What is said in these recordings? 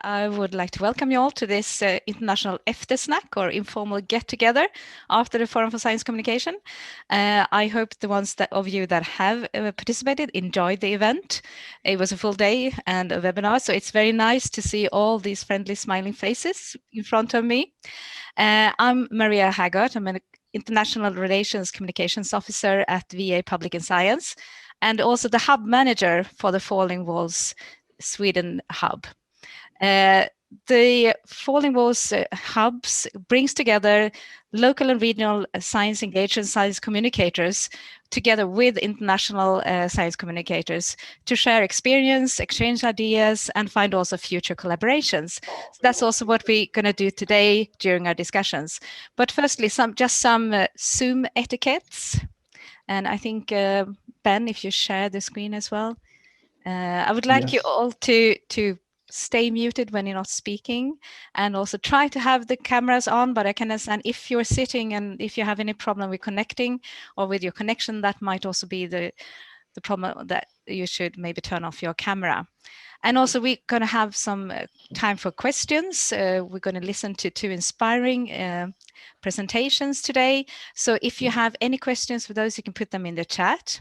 I would like to welcome you all to this international Eftersnack or informal get-together after the Forum for Science Communication. I hope the ones of you that have participated enjoyed the event. It was a full day and a webinar, so it's very nice to see all these friendly, smiling faces in front of me. I'm Maria Hagardt. I'm an International Relations Communications Officer at VA Public Scienc, and also the hub manager for the Falling Walls Sweden hub. The Falling Walls hubs brings together local and regional science engagement science communicators together with international science communicators to share experience, exchange ideas, and find also future collaborations. So that's also what we're going to do today during our discussions. But firstly, some Zoom etiquettes. And I think, Ben, if you share the screen as well. I would like you all to stay muted when you're not speaking, and also try to have the cameras on, but I can understand if you're sitting and if you have any problem with connecting or with your connection, that might also be the problem, that you should maybe turn off your camera. And also we're going to have some time for questions. We're going to listen to two inspiring presentations today. So if you have any questions for those, you can put them in the chat.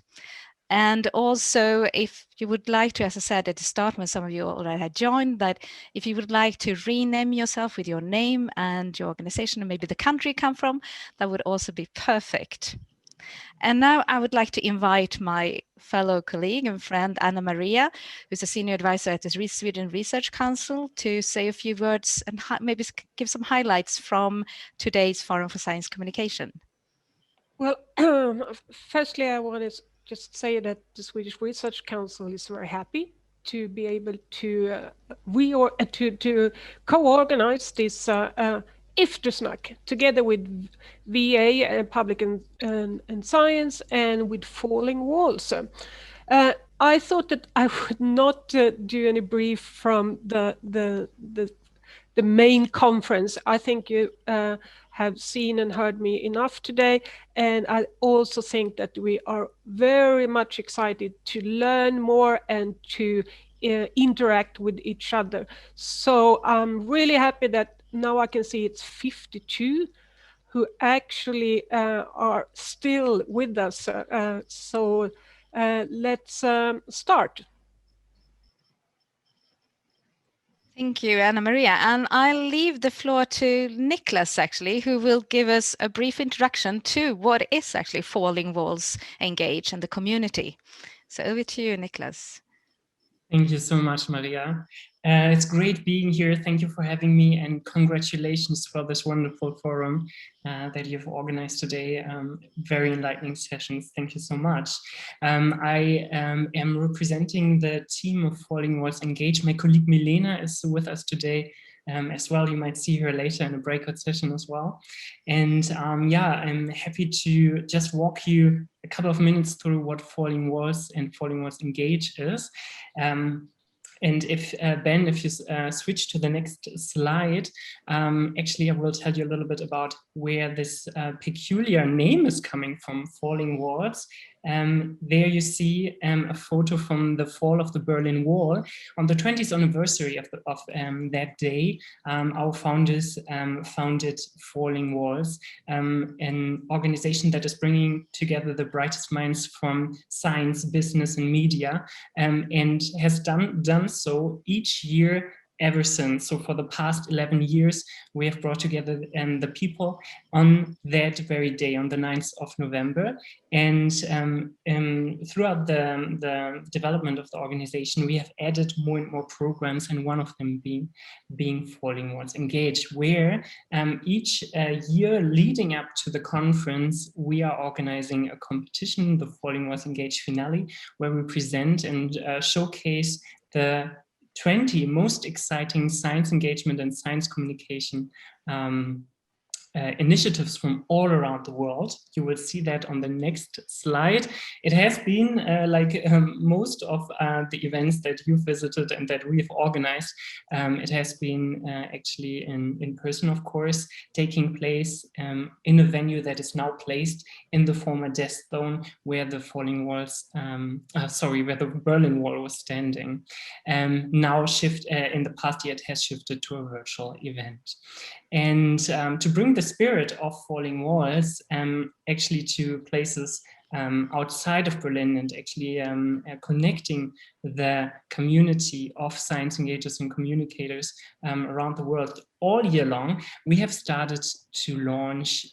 And also, if you would like to, as I said at the start, when some of you already had joined, that if you would like to rename yourself with your name and your organization and maybe the country you come from, that would also be perfect. And now I would like to invite my fellow colleague and friend, Anna Maria, who's a senior advisor at the Sweden Research Council, to say a few words and maybe give some highlights from today's Forum for Science Communication. Well, firstly, I want to just say that the Swedish Research Council is very happy to be able to co-organize this Eftersnack together with VA, Public and Science, and with Falling Walls. I thought that I would not do any brief from the main conference. I think you have seen and heard me enough today. And I also think that we are very much excited to learn more and to interact with each other. So I'm really happy that now I can see it's 52 who actually are still with us. So let's start. Thank you, Anna Maria. And I'll leave the floor to Niklas, actually, who will give us a brief introduction to what is actually Falling Walls Engage and the community. So over to you, Niklas. Thank you so much, Maria. It's great being here. Thank you for having me, and congratulations for this wonderful forum that you've organized today. Very enlightening sessions. Thank you so much. I am representing the team of Falling Walls Engage. My colleague Milena is with us today as well. You might see her later in a breakout session as well. And yeah, I'm happy to just walk you a couple of minutes through what Falling Walls and Falling Walls Engage is. And if Ben, if you switch to the next slide, actually I will tell you a little bit about where this peculiar name is coming from, Falling Walls. There you see a photo from the fall of the Berlin Wall. On the 20th anniversary of that day, our founders founded Falling Walls, an organization that is bringing together the brightest minds from science, business, and media, and has done so each year ever since. So for the past 11 years, we have brought together the people on that very day, on the 9th of November. And throughout the development of the organization, we have added more and more programs, and one of them being Falling Walls Engage, where each year leading up to the conference, we are organizing a competition, the Falling Walls Engage finale, where we present and showcase the 20 most exciting science engagement and science communication initiatives from all around the world. You will see that on the next slide. It has been like most of the events that you've visited and that we've organized, it has been actually in person, of course, taking place in a venue that is now placed in the former death zone where the falling walls, where the Berlin Wall was standing. Now in the past year, it has shifted to a virtual event. And to bring the spirit of falling walls actually to places outside of Berlin and actually connecting the community of science engagers and communicators around the world all year long, we have started to launch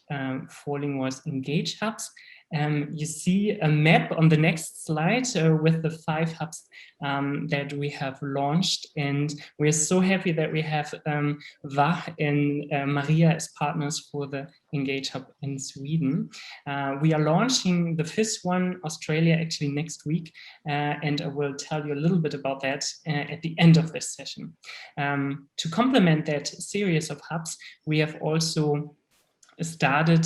Falling Walls Engage hubs. You see a map on the next slide with the 5 hubs that we have launched, and we're so happy that we have VAH and Maria as partners for the Engage Hub in Sweden. We are launching the 5th one, Australia, actually next week, and I will tell you a little bit about that at the end of this session. To complement that series of hubs, we have also started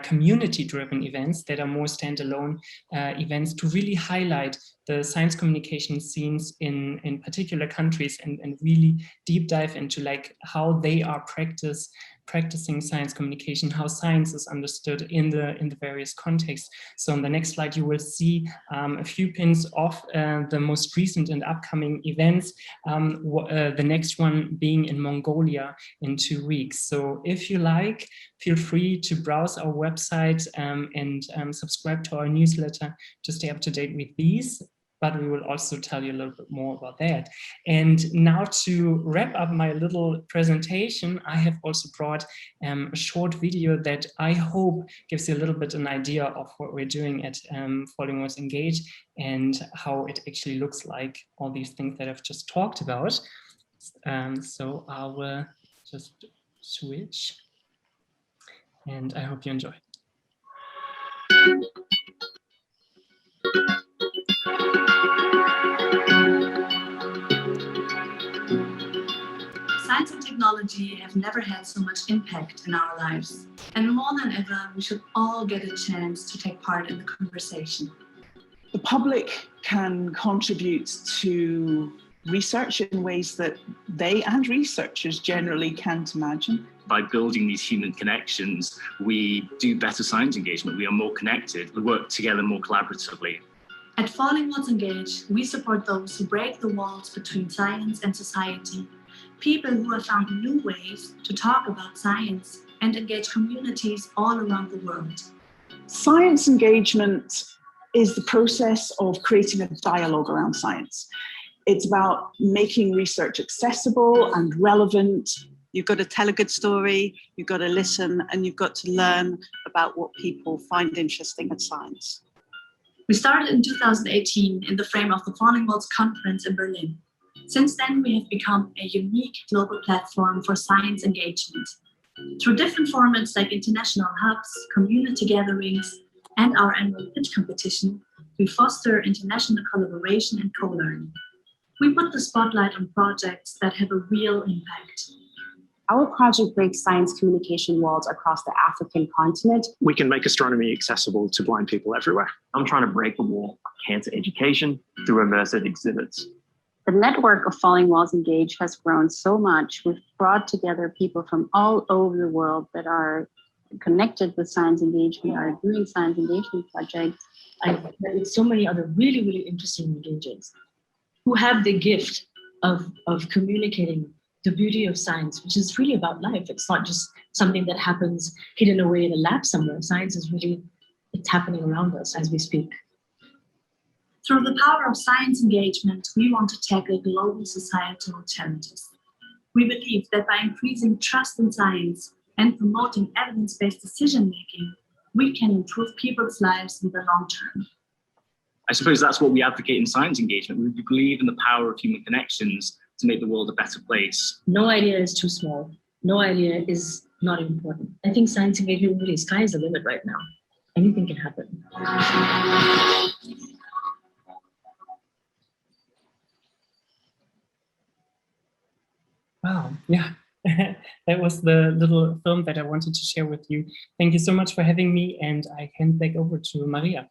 community-driven events that are more standalone events to really highlight the science communication scenes in particular countries and really deep dive into like how they are practicing science communication, how science is understood in the various contexts. So on the next slide, you will see a few pins of the most recent and upcoming events, the next one being in Mongolia in 2 weeks. So if you like, feel free to browse our website and subscribe to our newsletter to stay up to date with these. But we will also tell you a little bit more about that. And now to wrap up my little presentation, I have also brought a short video that I hope gives you a little bit an idea of what we're doing at Falling Walls Engage and how it actually looks like, all these things that I've just talked about. So I will just switch, and I hope you enjoy. Science and technology have never had so much impact in our lives. And more than ever, we should all get a chance to take part in the conversation. The public can contribute to research in ways that they and researchers generally can't imagine. By building these human connections, we do better science engagement. We are more connected. We work together more collaboratively. At Falling Walls Engage, we support those who break the walls between science and society. People who have found new ways to talk about science and engage communities all around the world. Science engagement is the process of creating a dialogue around science. It's about making research accessible and relevant. You've got to tell a good story, you've got to listen, and you've got to learn about what people find interesting in science. We started in 2018 in the frame of the Falling Walls Conference in Berlin. Since then, we have become a unique global platform for science engagement. Through different formats like international hubs, community gatherings, and our annual pitch competition, we foster international collaboration and co-learning. We put the spotlight on projects that have a real impact. Our project breaks science communication walls across the African continent. We can make astronomy accessible to blind people everywhere. I'm trying to break the wall of cancer education through immersive exhibits. The network of Falling Walls Engage has grown so much. We've brought together people from all over the world that are connected with science engagement, are doing science engagement projects. I've met with so many other really, really interesting engagers who have the gift of communicating the beauty of science, which is really about life. It's not just something that happens hidden away in a lab somewhere. Science is really, it's happening around us as we speak. Through the power of science engagement, we want to tackle global societal challenges. We believe that by increasing trust in science and promoting evidence-based decision-making, we can improve people's lives in the long term. I suppose that's what we advocate in science engagement. We believe in the power of human connections to make the world a better place. No idea is too small. No idea is not important. I think science engagement really, sky is the limit right now. Anything can happen. Wow, yeah. That was the little film that I wanted to share with you. Thank you so much for having me, and I hand back over to Maria.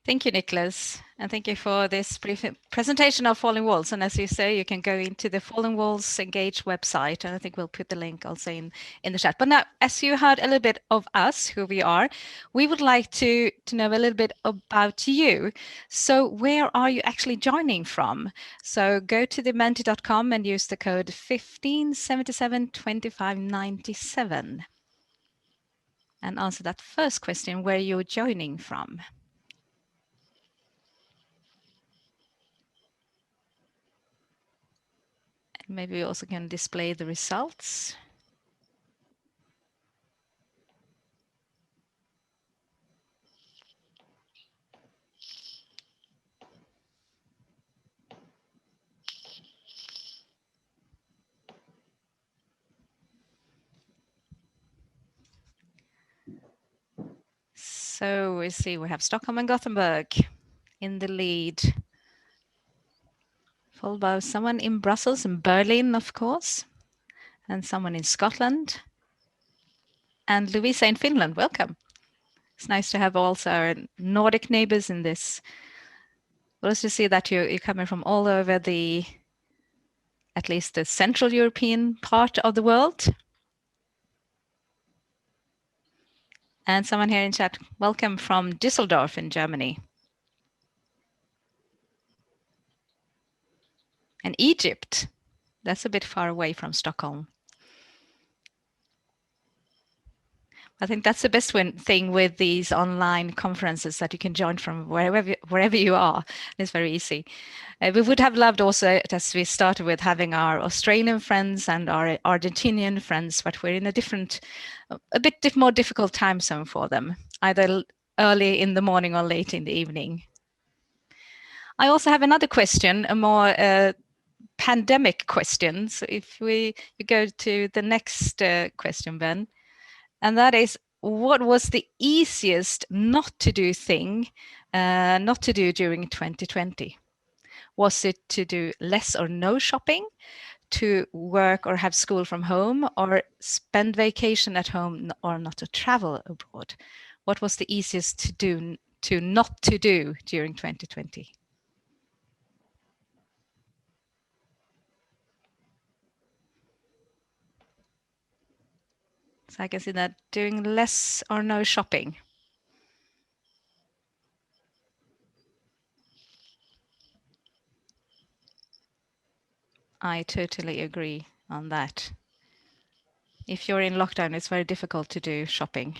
Thank you, Niklas, and thank you for this brief presentation of Falling Walls. And as you say, you can go into the Falling Walls Engage website, and I think we'll put the link also in the chat. But now, as you heard a little bit of us, who we are, we would like to know a little bit about you. So where are you actually joining from? So go to the menti.com and use the code 15772597 and answer that first question, where you're joining from. Maybe we also can display the results. So we see we have Stockholm and Gothenburg in the lead, followed by someone in Brussels and Berlin, of course, and someone in Scotland, and Louisa in Finland. Welcome. It's nice to have also our Nordic neighbors in this. But also see that you're coming from all over at least the Central European part of the world. And someone here in chat, welcome from Düsseldorf in Germany. And Egypt, that's a bit far away from Stockholm. I think that's the best thing with these online conferences, that you can join from wherever you are. It's very easy. We would have loved also, as we started with, having our Australian friends and our Argentinian friends, but we're in a bit more difficult time zone for them, either early in the morning or late in the evening. I also have another question, a more pandemic question. So if you go to the next question, Ben, and that is, what was the easiest not to do during 2020? Was it to do less or no shopping, to work or have school from home, or spend vacation at home, or not to travel abroad? What was the easiest not to do during 2020? So I can see that doing less or no shopping. I totally agree on that. If you're in lockdown, it's very difficult to do shopping.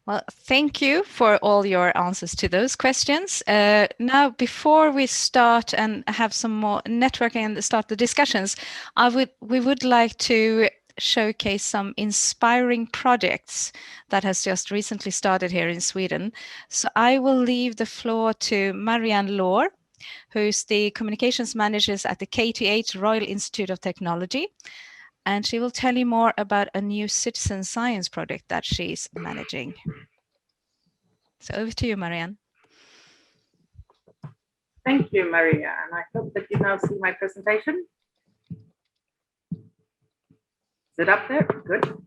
Well, thank you for all your answers to those questions. Now, before we start and have some more networking and start the discussions, we would like to showcase some inspiring projects that has just recently started here in Sweden. So I will leave the floor to Marianne Loor, who's the communications manager at the KTH Royal Institute of Technology. And she will tell you more about a new citizen science project that she's managing. So over to you, Marianne. Thank you, Maria. And I hope that you now see my presentation. Is it up there? Good.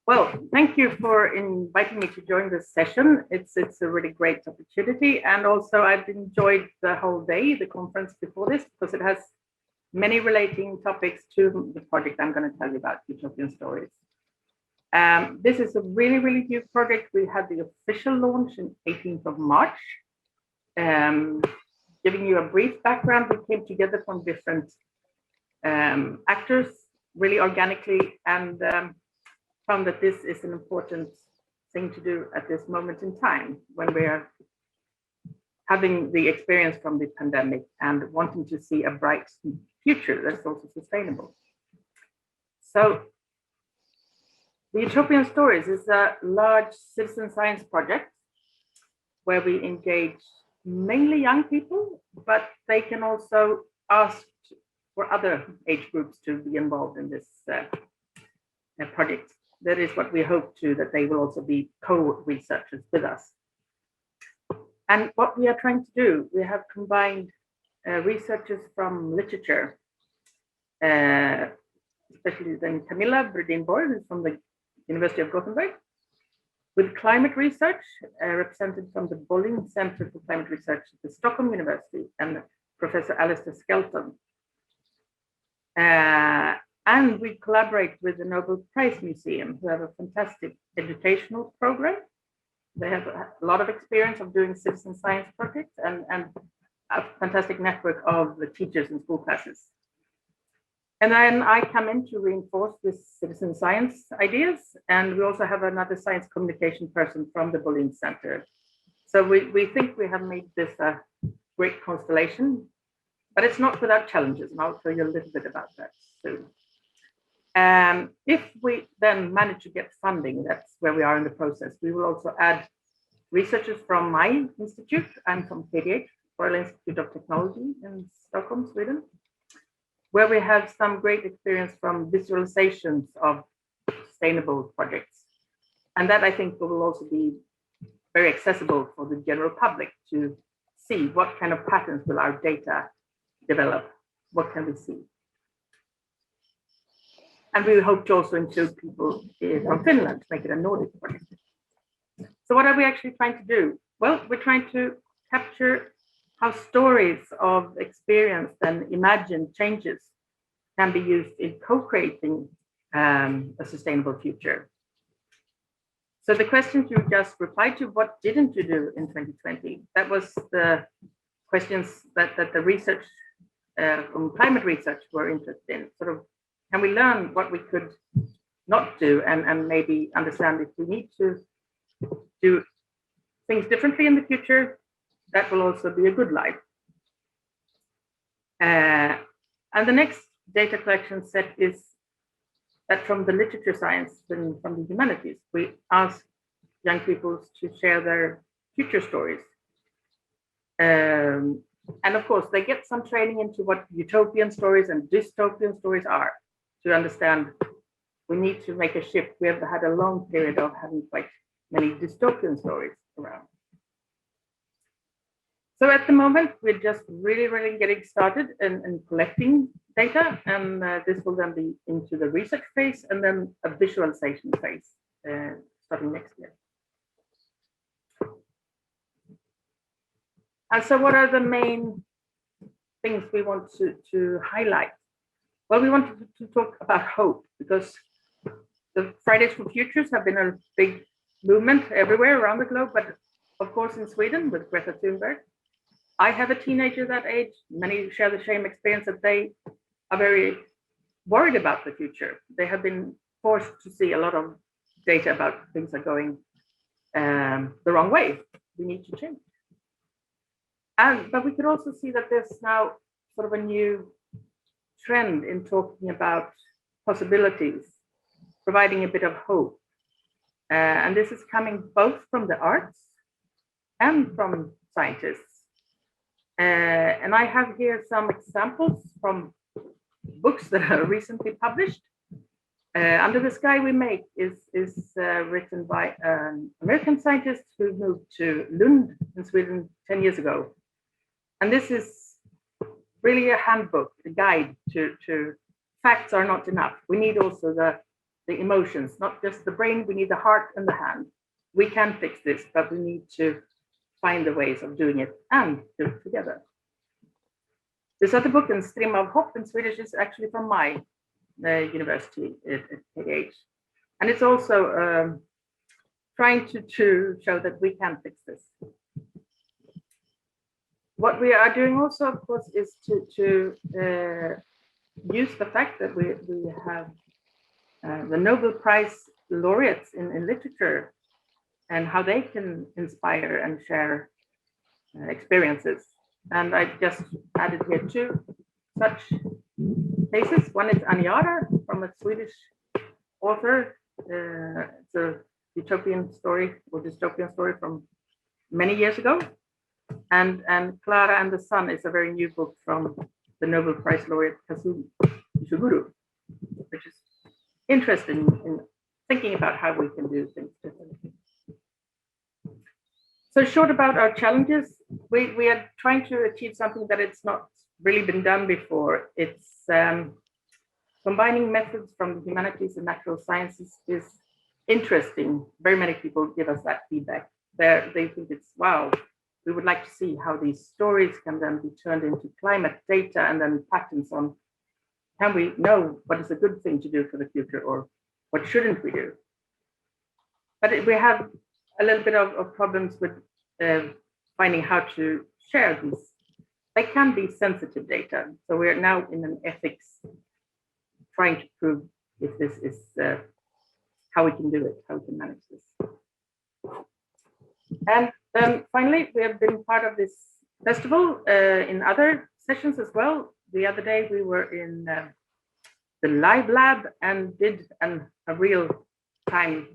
Well, thank you for inviting me to join this session. It's a really great opportunity. And also I've enjoyed the whole day, the conference before this, because it has many relating topics to the project I'm going to tell you about, Utopian Stories. This is a really, really new project. We had the official launch on 18th of March. Giving you a brief background, we came together from different actors, really organically, and found that this is an important thing to do at this moment in time when we are having the experience from the pandemic and wanting to see a bright future that's also sustainable. So the Utopian Stories is a large citizen science project where we engage mainly young people, but they can also ask for other age groups to be involved in this project. that is what we hope to, that they will also be co-researchers with us. And what we are trying to do, we have combined researchers from literature, especially then Camilla Bredin-Borg, who's from the University of Gothenburg, with climate research, represented from the Public Center for Climate Research at the Stockholm University, and Professor Alistair Skelton. And we collaborate with the Nobel Prize Museum, who have a fantastic educational program. They have a lot of experience of doing citizen science projects and a fantastic network of the teachers in school classes. And then I come in to reinforce this citizen science ideas. And we also have another science communication person from the Bolin Center. So we think we have made this a great constellation, but it's not without challenges. And I'll tell you a little bit about that soon. If we then manage to get funding, that's where we are in the process. We will also add researchers from my institute. I'm from KTH, Royal Institute of Technology in Stockholm, Sweden, where we have some great experience from visualizations of sustainable projects. And that I think will also be very accessible for the general public to see what kind of patterns will our data develop, what can we see. And we hope to also include people from Finland to make it a Nordic project. So what are we actually trying to do? Well, we're trying to capture how stories of experienced and imagined changes can be used in co-creating a sustainable future. So the questions you just replied to, what didn't you do in 2020? That was the questions that the research from climate research were interested in. Sort of, can we learn what we could not do and maybe understand if we need to do things differently in the future? That will also be a good life. And the next data collection set is that from the literature science and from the humanities, we ask young people to share their future stories. And of course, they get some training into what utopian stories and dystopian stories are to understand we need to make a shift. We have had a long period of having quite many dystopian stories around. So at the moment, we're just really getting started in collecting data, and this will then be into the research phase and then a visualization phase starting next year. And so what are the main things we want to highlight? Well, we want to talk about hope, because the Fridays for Futures have been a big movement everywhere around the globe, but of course in Sweden with Greta Thunberg. I have a teenager that age. Many share the same experience, that they are very worried about the future. They have been forced to see a lot of data about things are going the wrong way. We need to change. But we could also see that there's now sort of a new trend in talking about possibilities, providing a bit of hope. And this is coming both from the arts and from scientists. And I have here some examples from books that are recently published. Under the Sky We Make is written by an American scientist who moved to Lund in Sweden 10 years ago. And this is really a handbook, a guide to facts are not enough. We need also the emotions, not just the brain, we need the heart and the hand. We can fix this, but we need to find the ways of doing it and do it together. This other book, in Stream of Hopp in Swedish, is actually from my university at KTH. And it's also trying to show that we can fix this. What we are doing also, of course, is to use the fact that we have the Nobel Prize laureates in literature and how they can inspire and share experiences. And I just added here two such cases. One is Aniara, from a Swedish author. It's a utopian story or dystopian story from many years ago. And Clara and the Sun is a very new book from the Nobel Prize laureate Kazuo Ishiguro, which is interesting in thinking about how we can do things differently. So short about our challenges, we are trying to achieve something that it's not really been done before. It's combining methods from the humanities and natural sciences is interesting. Very many people give us that feedback. They think it's, wow, we would like to see how these stories can then be turned into climate data and then patterns on, can we know what is a good thing to do for the future or what shouldn't we do? But we have a little bit of problems with finding how to share these. They can be sensitive data. So we're now in an ethics trying to prove if this is how we can do it, how we can manage this. And finally, we have been part of this festival in other sessions as well. The other day we were in the live lab and did a real-time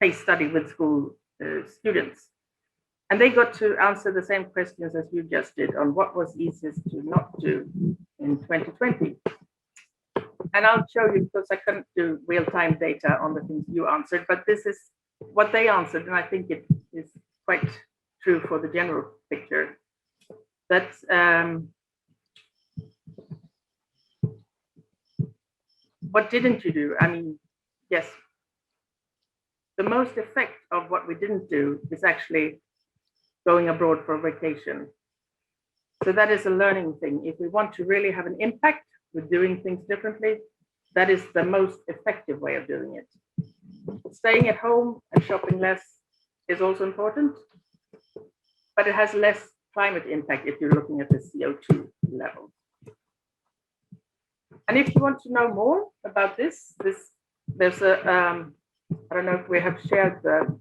case study with school students. And they got to answer the same questions as you just did on what was easiest to not do in 2020. And I'll show you, because I couldn't do real-time data on the things you answered, but this is what they answered, and I think it is quite true for the general picture. That what didn't you do? I mean, yes, the most effect of what we didn't do is actually going abroad for a vacation. So that is a learning thing. If we want to really have an impact with doing things differently, that is the most effective way of doing it. Staying at home and shopping less is also important, but it has less climate impact if you're looking at the CO2 level. And if you want to know more about this, there's a, I don't know if we have shared the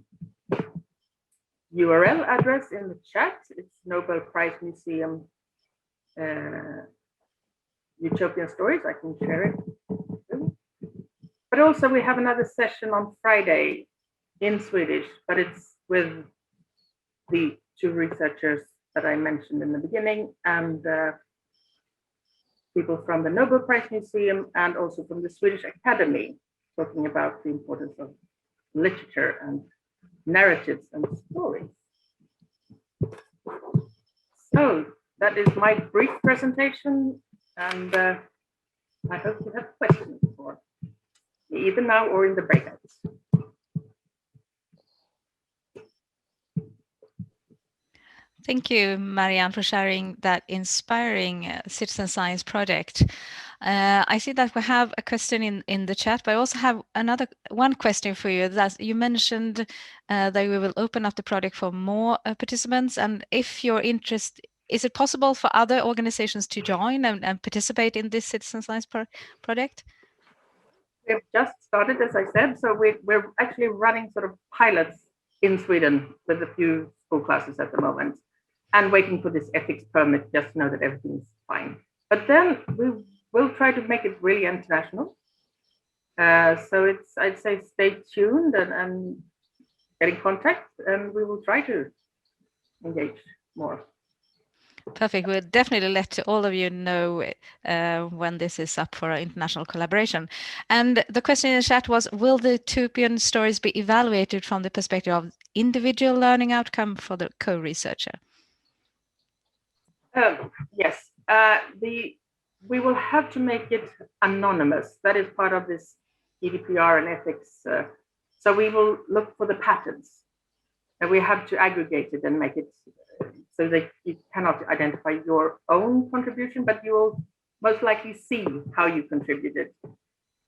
URL address in the chat. It's Nobel Prize Museum Utopian Stories. I can share it. But also we have another session on Friday in Swedish, but it's with the two researchers that I mentioned in the beginning and people from the Nobel Prize Museum and also from the Swedish Academy, talking about the importance of literature and narratives and stories. So that is my brief presentation, and I hope you have questions for me either now or in the breakouts. Thank you, Marianne, for sharing that inspiring citizen science project. I see that we have a question in the chat, but I also have one question for you. That you mentioned that we will open up the project for more participants, and if you're interested, is it possible for other organizations to join and participate in this citizen science project? We've just started, as I said, so we're actually running sort of pilots in Sweden with a few school classes at the moment, and waiting for this ethics permit just to know that everything's fine. But then we'll try to make it really international. So I'd say stay tuned and get in contact, and we will try to engage more. Perfect. We'll definitely let all of you know when this is up for international collaboration. And the question in the chat was, will the utopian stories be evaluated from the perspective of individual learning outcome for the co-researcher? Yes. We will have to make it anonymous. That is part of this GDPR and ethics. So we will look for the patterns, and we have to aggregate it and make it so that you cannot identify your own contribution, but you will most likely see how you contributed.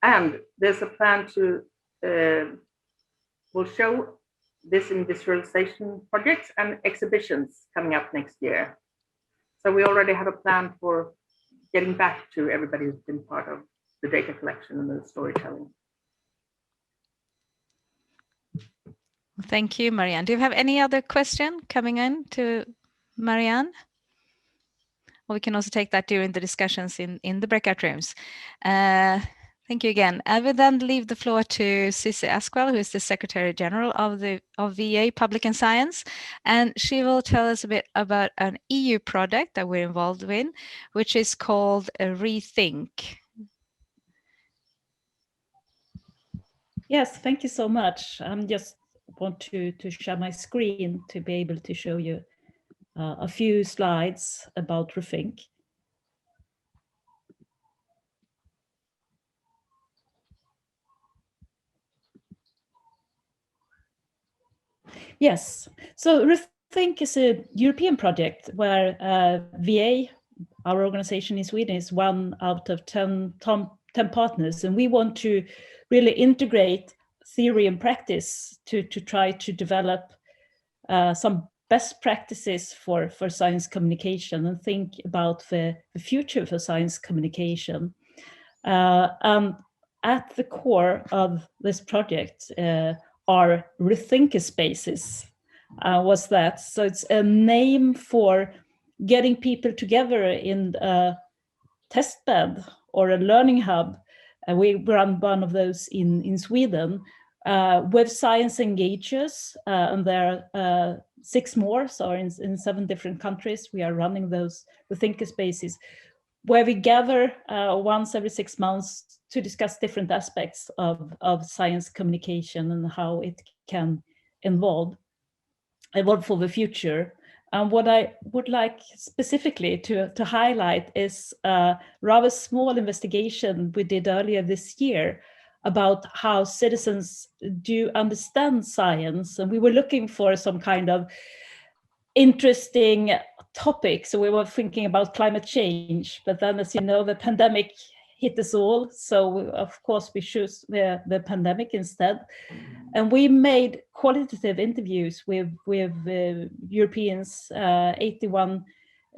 And there's a plan to, we'll show this in visualization projects and exhibitions coming up next year. So we already have a plan for getting back to everybody who's been part of the data collection and the storytelling. Thank you, Marianne. Do you have any other question coming in to Marianne? Or we can also take that during the discussions in the breakout rooms. Thank you again. I will then leave the floor to Cissi Askwall, who is the Secretary General of VA Public Scienc, and she will tell us a bit about an EU project that we're involved in, which is called Rethink. Yes, thank you so much. I'm just want to share my screen to be able to show you a few slides about Rethink. Yes, so Rethink is a European project where VA, our organization in Sweden, is 1 out of 10 partners, and we want to really integrate theory and practice to try to develop some best practices for science communication and think about the future for science communication. At the core of this project are Rethinker spaces. Was that? So it's a name for getting people together in a test bed or a learning hub. We run one of those in Sweden with science engagers, and there are 6 more, so in 7 different countries we are running those Rethinker spaces, where we gather once every 6 months to discuss different aspects of science communication and how it can evolve for the future. And what I would like specifically to highlight is a rather small investigation we did earlier this year about how citizens do understand science. And we were looking for some kind of interesting topic. So we were thinking about climate change, but then, as you know, the pandemic hit us all. So of course we chose the pandemic instead. And we made qualitative interviews with Europeans, 81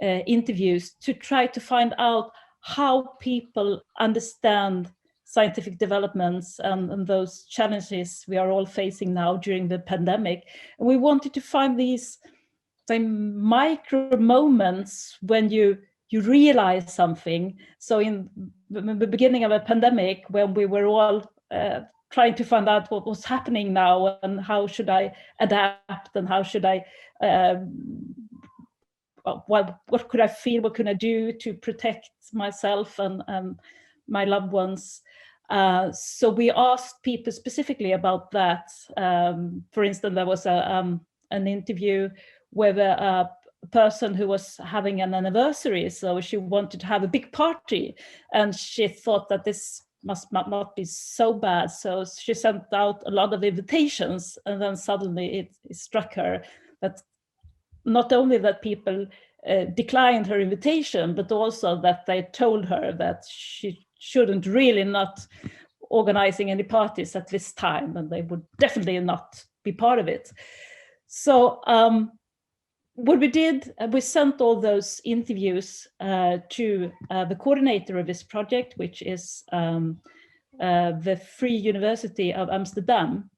interviews, to try to find out how people understand scientific developments and those challenges we are all facing now during the pandemic. And we wanted to find these micro moments when you realize something. So in the beginning of a pandemic, when we were all trying to find out what was happening now and how should I adapt and how should I, what could I feel, what could I do to protect myself and my loved ones. So we asked people specifically about that. For instance, there was an interview with a person who was having an anniversary, so she wanted to have a big party, and she thought that this must not be so bad, so she sent out a lot of invitations, and then suddenly it struck her that not only that people declined her invitation, but also that they told her that she shouldn't really not organizing any parties at this time, and they would definitely not be part of it. So what we did, we sent all those interviews to the coordinator of this project, which is the Free University of Amsterdam.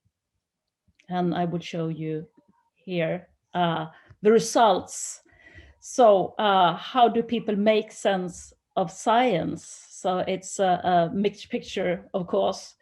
And I would show you here the results. So how do people make sense of science? So it's a mixed picture, of course.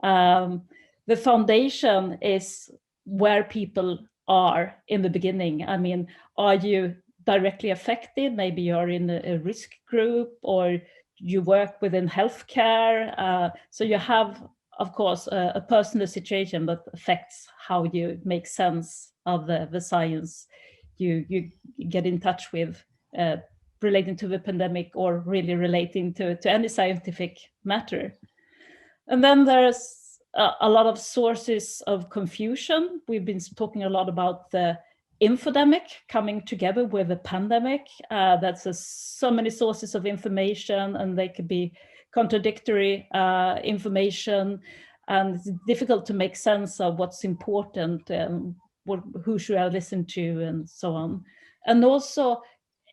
The foundation is where people are in the beginning. I mean, are you directly affected? Maybe you're in a risk group, or you work within healthcare. So you have, of course, a personal situation that affects how you make sense of the science you get in touch with, relating to the pandemic or really relating to any scientific matter. And then there's a lot of sources of confusion. We've been talking a lot about the infodemic coming together with the pandemic. That's so many sources of information, and they could be contradictory information, and it's difficult to make sense of what's important and who should I listen to and so on. And also,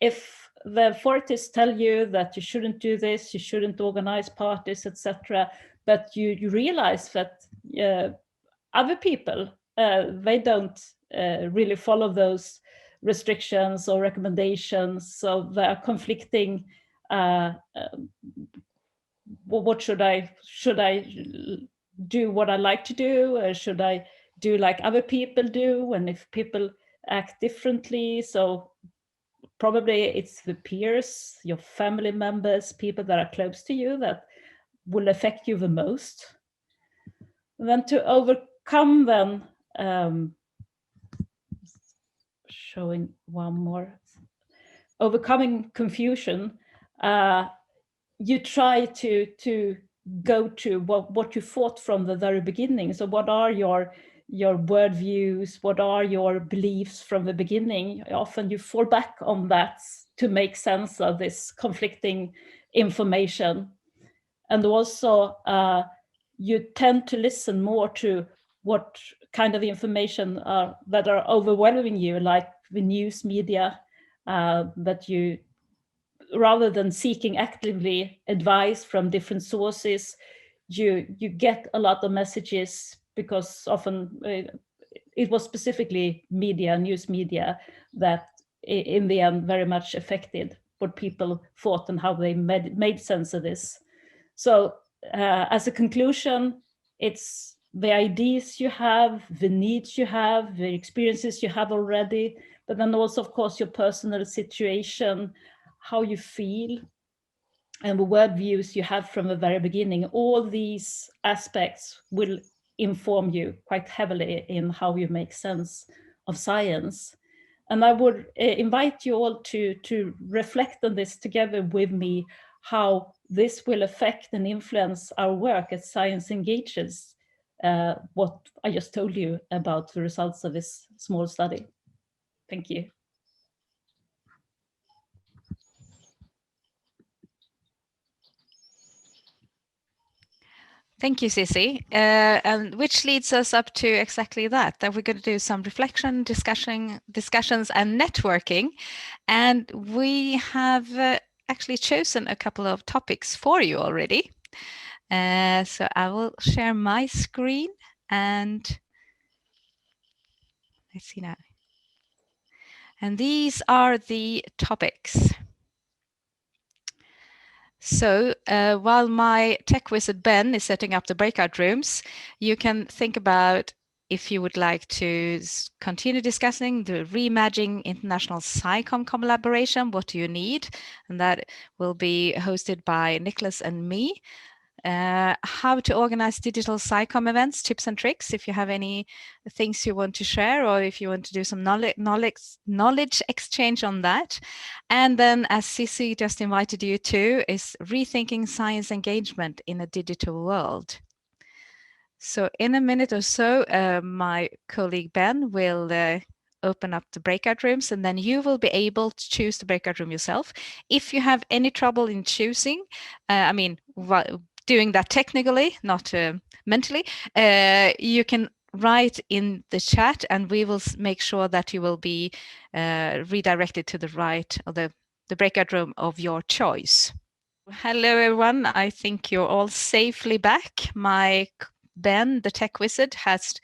if the authorities tell you that you shouldn't do this, you shouldn't organize parties, etc., but you realize that other people, they don't really follow those restrictions or recommendations, so they are conflicting. What should I do what I like to do, or should I do like other people do? And if people act differently, so probably it's the peers, your family members, people that are close to you that will affect you the most. then to overcome showing one more, overcoming confusion, you try to go to what you thought from the very beginning. So what are your world views? What are your beliefs from the beginning? Often you fall back on that to make sense of this conflicting information. And also you tend to listen more to what kind of information that are overwhelming you, like the news media, that you, rather than seeking actively advice from different sources, you get a lot of messages, because often it was specifically news media, that in the end very much affected what people thought and how they made sense of this. So as a conclusion, it's the ideas you have, the needs you have, the experiences you have already, but then also, of course, your personal situation, how you feel, and the worldviews you have from the very beginning. All these aspects will inform you quite heavily in how you make sense of science. And I would invite you all to reflect on this together with me, how this will affect and influence our work as Science Engages, what I just told you about the results of this small study. Thank you. Thank you, Cissi. And which leads us up to exactly that we're going to do some reflection, discussions and networking. And we have actually chosen a couple of topics for you already. So I will share my screen and let's see now. And these are the topics. So while my tech wizard Ben is setting up the breakout rooms, you can think about if you would like to continue discussing the Reimagining International SciComm collaboration, what do you need? And that will be hosted by Niklas and me. How to organize digital SciComm events, tips and tricks, if you have any things you want to share, or if you want to do some knowledge exchange on that. And then, as Cissi just invited you to, is rethinking science engagement in a digital world. So in a minute or so, my colleague Ben will open up the breakout rooms, and then you will be able to choose the breakout room yourself. If you have any trouble in choosing, doing that technically, not mentally, you can write in the chat and we will make sure that you will be redirected to the right, or the breakout room of your choice. Hello everyone, I think you're all safely back. My Ben, the tech wizard, has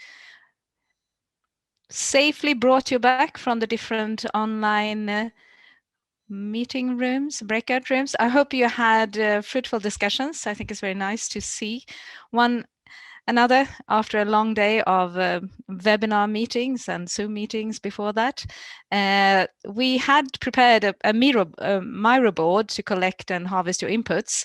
safely brought you back from the different online meeting rooms, breakout rooms. I hope you had fruitful discussions. I think it's very nice to see one another after a long day of webinar meetings and Zoom meetings before that. We had prepared a Miro board to collect and harvest your inputs.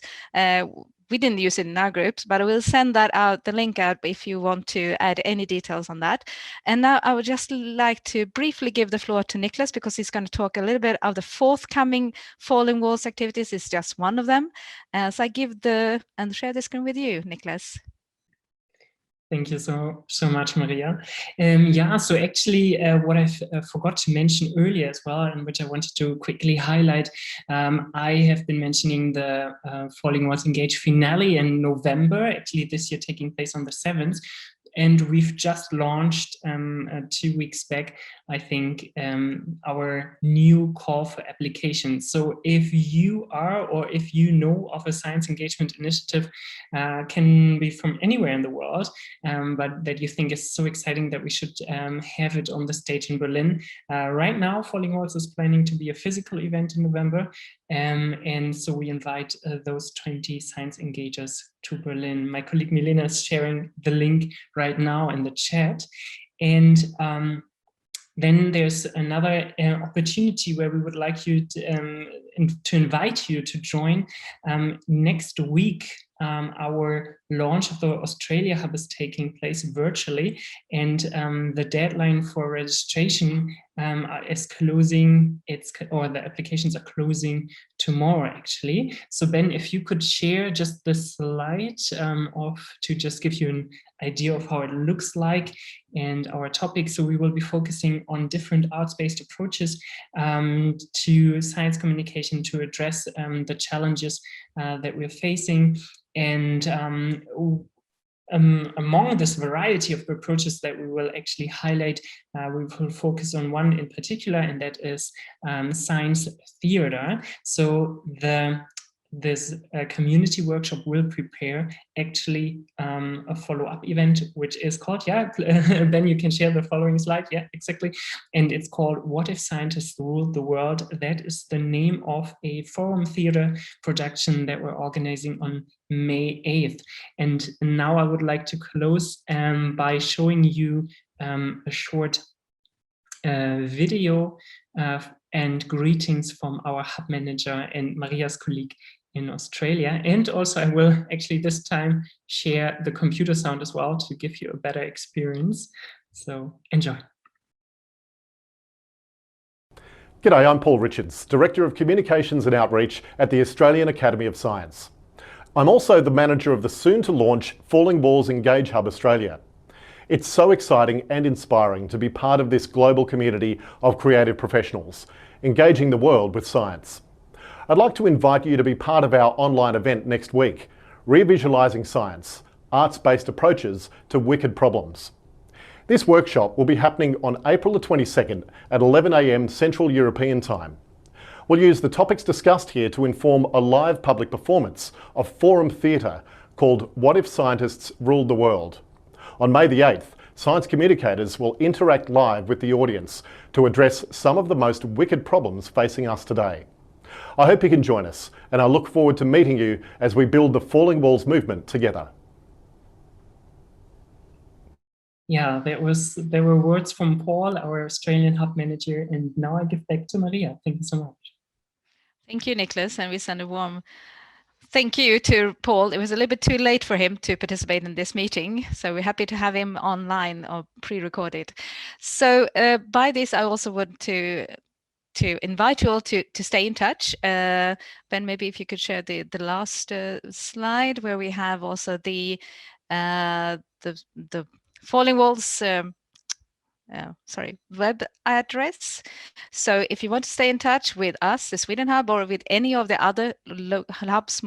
We didn't use it in our groups, but I will send that out, the link out, if you want to add any details on that. And now I would just like to briefly give the floor to Niklas, because he's going to talk a little bit of the forthcoming Falling Walls activities. It's just one of them. So I give and share the screen with you, Niklas. Thank you so much, Maria. So actually what I forgot to mention earlier as well, and which I wanted to quickly highlight, I have been mentioning the Falling Walls Engage finale in November, actually this year taking place on the 7th. And we've just launched 2 weeks back, I think, our new call for applications. So if you are, or if you know of a science engagement initiative, can be from anywhere in the world, but that you think is so exciting that we should have it on the stage in Berlin. Right now, Falling Walls is planning to be a physical event in November. And so we invite those 20 science engagers to Berlin. My colleague Milena is sharing the link right now in the chat. And then there's another opportunity where we would like you to invite you to join next week our launch of the Australia Hub is taking place virtually, and the deadline for registration is closing. The applications are closing tomorrow, actually. So Ben, if you could share just the slide to just give you an idea of how it looks like and our topic. So we will be focusing on different arts-based approaches to science communication to address the challenges that we're facing. And among this variety of approaches that we will actually highlight, we will focus on one in particular, and that is science theater. So this community workshop will prepare actually a follow-up event, which is called, then you can share the following slide, exactly. And it's called What If Scientists Ruled the World? That is the name of a forum theater production that we're organizing on May 8th. And now I would like to close by showing you a short video and greetings from our hub manager and Maria's colleague in Australia. And also I will actually this time share the computer sound as well to give you a better experience. So enjoy. G'day, I'm Paul Richards, Director of Communications and Outreach at the Australian Academy of Science. I'm also the manager of the soon-to-launch Falling Walls Engage Hub Australia. It's so exciting and inspiring to be part of this global community of creative professionals, engaging the world with science. I'd like to invite you to be part of our online event next week, Revisualising Science, Arts-Based Approaches to Wicked Problems. This workshop will be happening on April the 22nd at 11 AM Central European Time. We'll use the topics discussed here to inform a live public performance of forum theatre called What If Scientists Ruled the World? On May the 8th, science communicators will interact live with the audience to address some of the most wicked problems facing us today. I hope you can join us, and I look forward to meeting you as we build the Falling Walls movement together. Yeah, there were words from Paul, our Australian hub manager, and now I give back to Maria. Thank you so much. Thank you, Niklas, and we send a warm thank you to Paul. It was a little bit too late for him to participate in this meeting, so we're happy to have him online or pre-recorded. So by this, I also want to invite you all to stay in touch. Ben, maybe if you could share the last slide where we have also the Falling Walls web address. So if you want to stay in touch with us, the Sweden Hub, or with any of the other hubs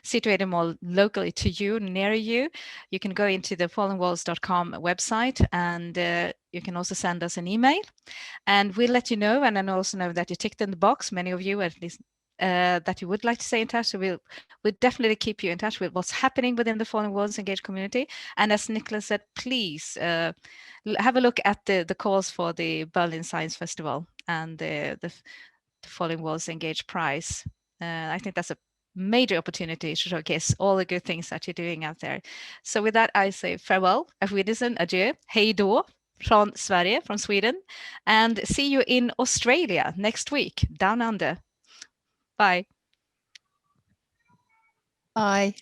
situated more locally to you, near you, you can go into the fallingwalls.com website, and you can also send us an email, and we'll let you know. And then also know that you ticked in the box, many of you at least, that you would like to stay in touch. So we'll definitely keep you in touch with what's happening within the Falling Walls Engage community. And as Niklas said, please have a look at the calls for the Berlin Science Festival and the Falling Walls Engage Prize. I think that's a major opportunity to showcase all the good things that you're doing out there. So with that, I say farewell, auf Wiedersehen, adieu, hej då från Sverige, from Sweden, and see you in Australia next week, down under. Bye. Bye.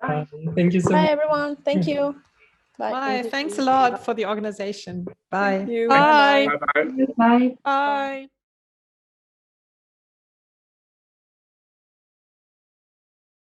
Bye. Thank you so much. Bye, everyone. Thank you. Bye. Bye. Thanks a lot for the organization. Bye. Thank you. Bye. Bye. Bye. Bye.